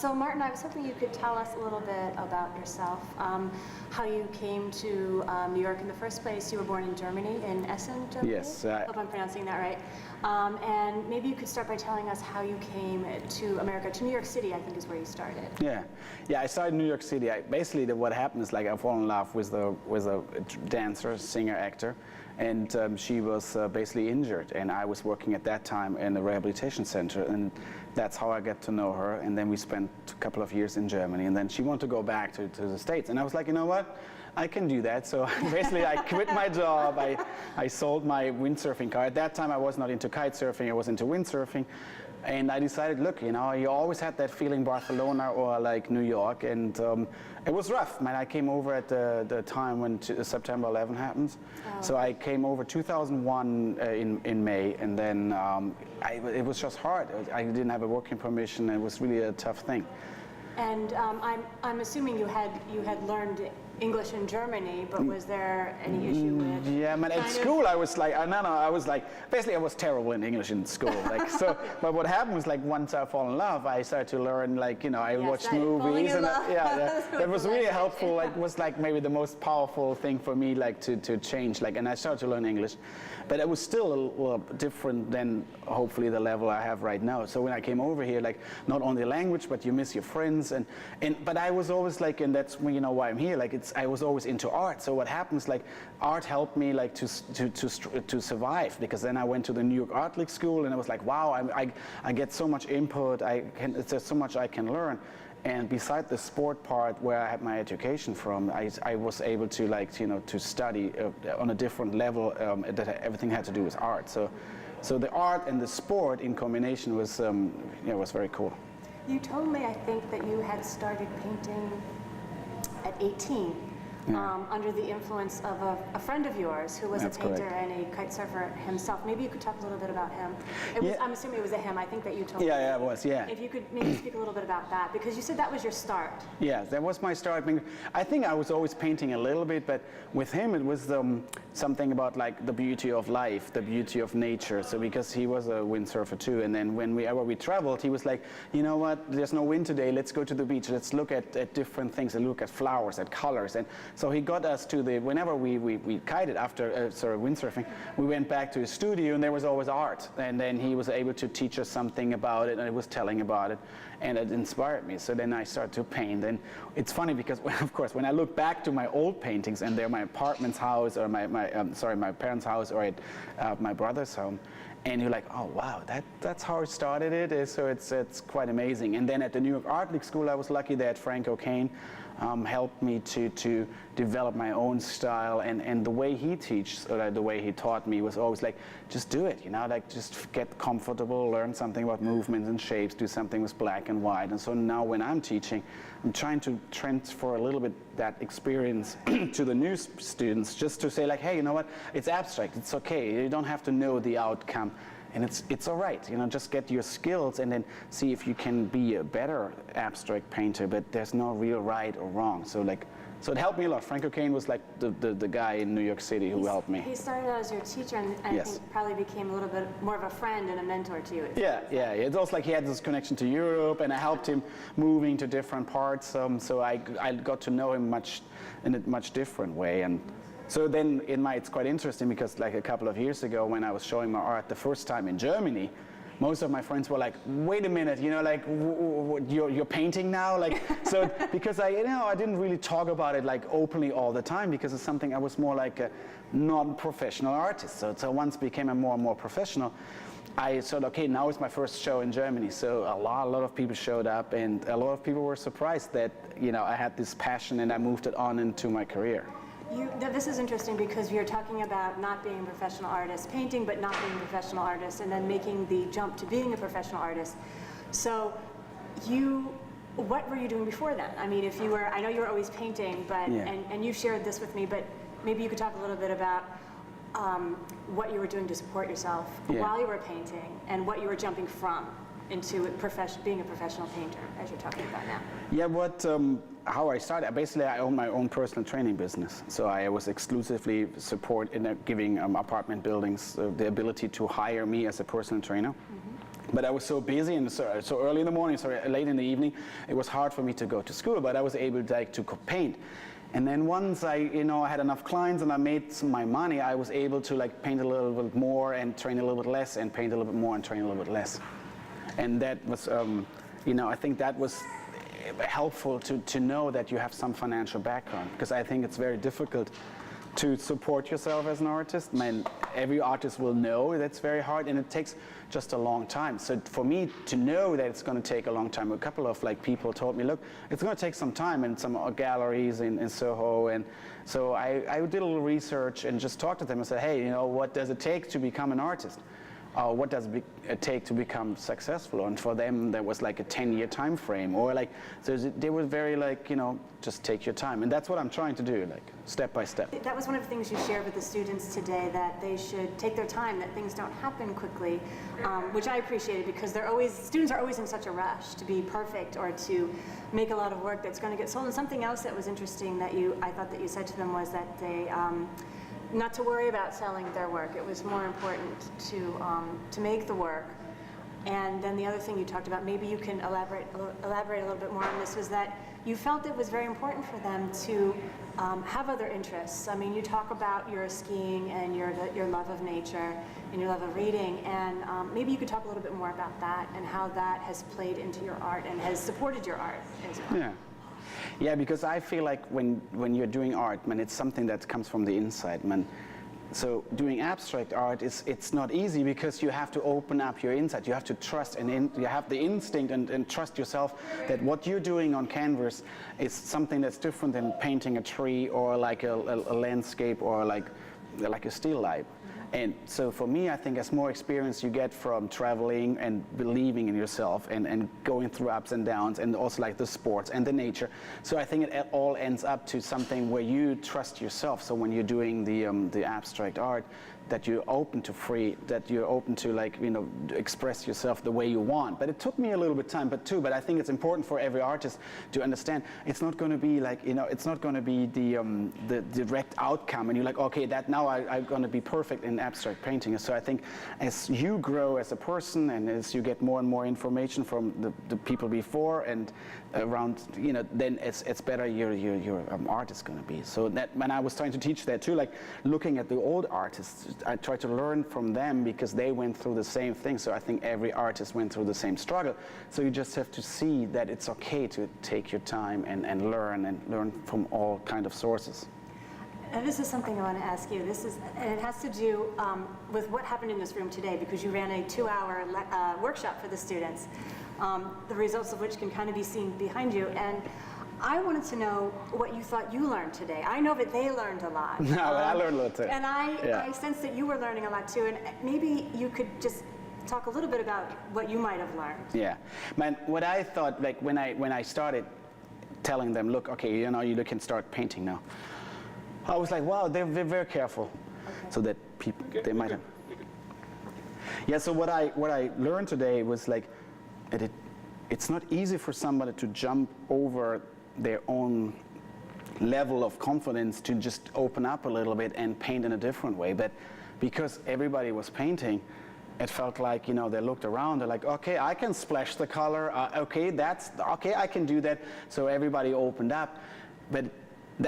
So Martin, I was hoping you could tell us a little bit about yourself, how you came to New York in the first place. You were born in Germany, in Essen, Germany? Yes. I hope I'm pronouncing that right. And maybe you could start by telling us how you came to America, to New York City, I think is where you started. Yeah, I started in New York City. Basically, what happened is like I fall in love with a dancer, singer, actor, and she was basically injured, and I was working at that time in a rehabilitation center, and that's how I got to know her. And then we spent a couple of years in Germany, and then she wanted to go back to the States, and I was like, you know what? I can do that. So basically I quit my job. I sold my windsurfing car. At that time I was not into kite surfing, I was into windsurfing. And I decided, look, you know, you always had that feeling, Barcelona or like New York, and it was rough. Man, I came over at the time when September 11 happens. Oh. So I came over 2001 in May, and then it was just hard. I didn't have a working permission, and it was really a tough thing. And I'm assuming you had learned English in Germany, but was there any issue with? Yeah, man. At school, I was like, I was like, basically, I was terrible in English in school. Like, so, but what happened was like, once I fall in love, I started to learn, like, you know, I watched movies, and that was really helpful. Like, was like maybe the most powerful thing for me, like to change. Like, and I started to learn English, but it was still a little different than hopefully the level I have right now. So when I came over here, like, not only the language, but you miss your friends, but I was always like, and that's you know why I'm here. Like, I was always into art. So what happens, like, art helped me like to survive, because then I went to the New York Art League School, and I was like, wow, I get so much input. There's so much I can learn. And beside the sport part where I had my education from, I was able to, like, you know, to study on a different level that everything had to do with art. So the art and the sport in combination was was very cool. You told me, I think, that you had started painting at 18, under the influence of a friend of yours who was a painter and a kite surfer himself. Maybe you could talk a little bit about him. I'm assuming it was a him. I think that you told me. Yeah, it was, yeah. If you could maybe speak a little bit about that, because you said that was your start. Yeah, that was my start. I think I was always painting a little bit, but with him it was something about like the beauty of life, the beauty of nature. So because he was a windsurfer too, and then whenever we traveled, he was like, you know what, there's no wind today, let's go to the beach, let's look at different things, and look at flowers, at colors. And so he got us to whenever we kited after windsurfing, we went back to his studio, and there was always art. And then he was able to teach us something about it, and it was telling about it, and it inspired me. So then I started to paint. And it's funny because, of course, when I look back to my old paintings, and they're my apartment's house, or my parents' house, or at my brother's home, and you're like, oh wow, that's how I started it. So it's quite amazing. And then at the New York Art League School, I was lucky that Frank O'Kane helped me to develop my own style, and the way he teaches, or the way he taught me, was always like, just do it, you know, like just get comfortable, learn something about movements and shapes, do something with black and white. And so now when I'm teaching, I'm trying to transfer a little bit that experience to the new students, just to say like, hey, you know what, it's abstract, it's okay, you don't have to know the outcome. And it's all right, you know, just get your skills and then see if you can be a better abstract painter, but there's no real right or wrong. So it helped me a lot. Frank O'Kane was like the guy in New York City who helped me. He started out as your teacher, and I think probably became a little bit more of a friend and a mentor to you. Yeah. It's also like he had this connection to Europe, and I helped him moving to different parts. So I got to know him in a much different way. And so then it's quite interesting, because like a couple of years ago when I was showing my art the first time in Germany, most of my friends were like, wait a minute, you know, like you're painting now? Like, so because I didn't really talk about it like openly all the time, because it's something I was more like a non-professional artist. So once became a more and more professional, I said, okay, now it's my first show in Germany. So a lot of people showed up, and a lot of people were surprised that, you know, I had this passion and I moved it on into my career. This is interesting, because you're talking about not being a professional artist, painting but not being a professional artist, and then making the jump to being a professional artist. So what were you doing before then? I mean, I know you were always painting, but and you shared this with me, but maybe you could talk a little bit about what you were doing to support yourself while you were painting, and what you were jumping from into being a professional painter, as you're talking about now. Yeah, how I started, basically I own my own personal training business. So I was exclusively giving apartment buildings the ability to hire me as a personal trainer. Mm-hmm. But I was so busy and so early in the morning, so late in the evening, it was hard for me to go to school, but I was able to paint. And then once I had enough clients and I made my money, I was able to like paint a little bit more and train a little bit less, and paint a little bit more and train a little bit less. And that was, I think that was helpful to know that you have some financial background, because I think it's very difficult to support yourself as an artist. I mean, every artist will know that's very hard, and it takes just a long time. So for me to know that it's going to take a long time, a couple of like people told me, look, it's going to take some time in some galleries in Soho, and so I did a little research and just talked to them and said, hey, what does it take to become an artist? What does it take to become successful? And for them, there was like a 10-year time frame, or like, so they were very like, just take your time. And that's what I'm trying to do, like step by step. That was one of the things you shared with the students today, that they should take their time, that things don't happen quickly, which I appreciated, because students are always in such a rush to be perfect or to make a lot of work that's going to get sold. And something else that was interesting that I thought that you said to them was that they, not to worry about selling their work. It was more important to make the work. And then the other thing you talked about, maybe you can elaborate a little bit more on this, was that you felt it was very important for them to have other interests. I mean, you talk about your skiing and your love of nature and your love of reading, and maybe you could talk a little bit more about that and how that has played into your art and has supported your art as well. Yeah. Yeah, because I feel like when you're doing art, man, it's something that comes from the inside, man. So doing abstract art, it's not easy, because you have to open up your inside. You have to trust, and you have the instinct and trust yourself that what you're doing on canvas is something that's different than painting a tree or like a landscape or like a still life. And so for me, I think as more experience you get from traveling and believing in yourself and going through ups and downs, and also like the sports and the nature. So I think it all ends up to something where you trust yourself. So when you're doing the abstract art, that you're open to that you're open to like, express yourself the way you want. But it took me a little bit of time, but I think it's important for every artist to understand it's not going to be like, it's not going to be the direct outcome and you're like, okay, that now I'm going to be perfect in abstract painting. So I think as you grow as a person and as you get more and more information from the people before and around, then it's better your art is going to be. So that when I was trying to teach that too, like looking at the old artists, I try to learn from them because they went through the same thing. So I think every artist went through the same struggle. So you just have to see that it's okay to take your time and learn from all kind of sources. And this is something I want to ask you. And it has to do with what happened in this room today, because you ran a 2-hour workshop for the students, the results of which can kind of be seen behind you. And I wanted to know what you thought you learned today. I know that they learned a lot. No, I learned a lot too. And I sense that you were learning a lot too. And maybe you could just talk a little bit about what you might have learned. Yeah, man. What I thought, like when I started telling them, look, okay, you can start painting now. I was like, wow, they're very careful, so that people they might have. Yeah. So what I learned today was like, it's not easy for somebody to jump over their own level of confidence to just open up a little bit and paint in a different way. But because everybody was painting, it felt like, they looked around, they're like, okay, I can splash the color, okay, I can do that. So everybody opened up. But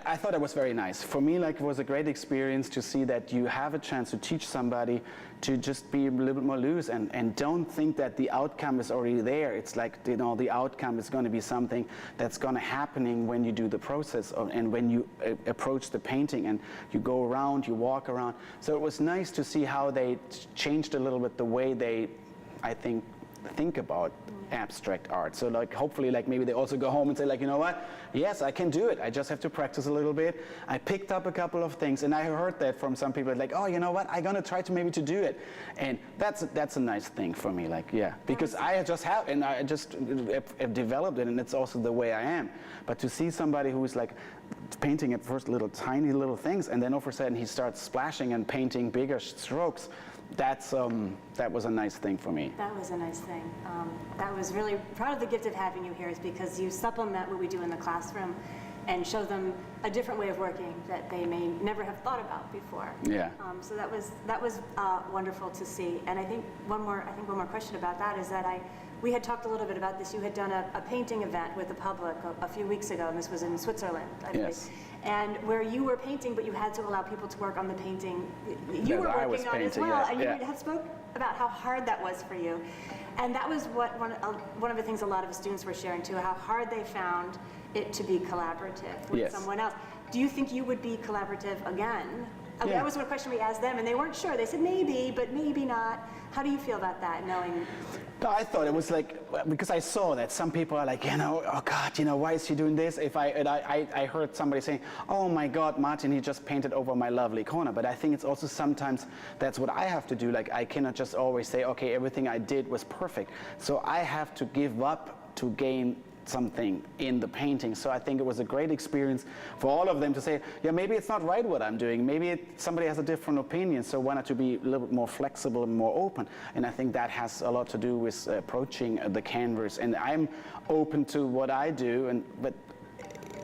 I thought it was very nice. For me, like, it was a great experience to see that you have a chance to teach somebody to just be a little bit more loose and don't think that the outcome is already there. It's like, the outcome is going to be something that's going to happening when you do the process and when you approach the painting and you go around, you walk around. So it was nice to see how they changed a little bit the way they, I think about abstract art. So like hopefully like maybe they also go home and say like, you know what, yes, I can do it. I just have to practice a little bit. I picked up a couple of things and I heard that from some people like, oh, you know what, I'm gonna try to maybe to do it. And that's a nice thing for me, like, yeah, because I just have developed it, and it's also the way I am. But to see somebody who is like painting at first tiny little things, and then all of a sudden he starts splashing and painting bigger strokes, that was a nice thing for me. That was a nice thing. That was really part of the gift of having you here is because you supplement what we do in the classroom and show them a different way of working that they may never have thought about before. Yeah. So that was wonderful to see. And I think one more question about that is that we had talked a little bit about this. You had done a painting event with the public a few weeks ago, and this was in Switzerland, I believe. Yes. And where you were painting, but you had to allow people to work on the painting you were I was working on as painting, well. yeah, And you yeah. had spoke about how hard that was for you. And that was what one of the things a lot of the students were sharing too, how hard they found it to be collaborative with Yes. someone else. Do you think you would be collaborative again? I mean, Yeah. that was one question we asked them, and they weren't sure. They said maybe, but maybe not. How do you feel about that, knowing? No, I thought it was like, because I saw that some people are like, oh God, why is he doing this? I heard somebody saying, oh my God, Martin, he just painted over my lovely corner. But I think it's also sometimes that's what I have to do. Like, I cannot just always say, okay, everything I did was perfect. So I have to give up to gain something in the painting. So I think it was a great experience for all of them to say, yeah, maybe it's not right what I'm doing. Maybe somebody has a different opinion. So why not to be a little bit more flexible and more open? And I think that has a lot to do with approaching the canvas. And I'm open to what I do, but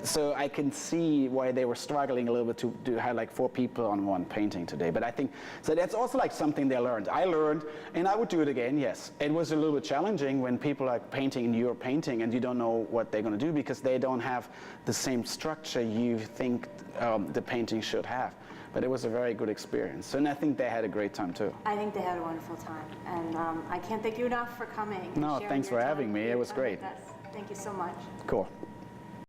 so I can see why they were struggling a little bit to have like 4 people on one painting today. But I think, so that's also like something they learned. I learned, and I would do it again, yes. It was a little bit challenging when people are painting in your painting and you don't know what they're going to do because they don't have the same structure you think the painting should have. But it was a very good experience. And I think they had a great time too. I think they had a wonderful time. And I can't thank you enough for coming. And No, sharing thanks your for time having me. with It was us. great. Thank you so much. Cool.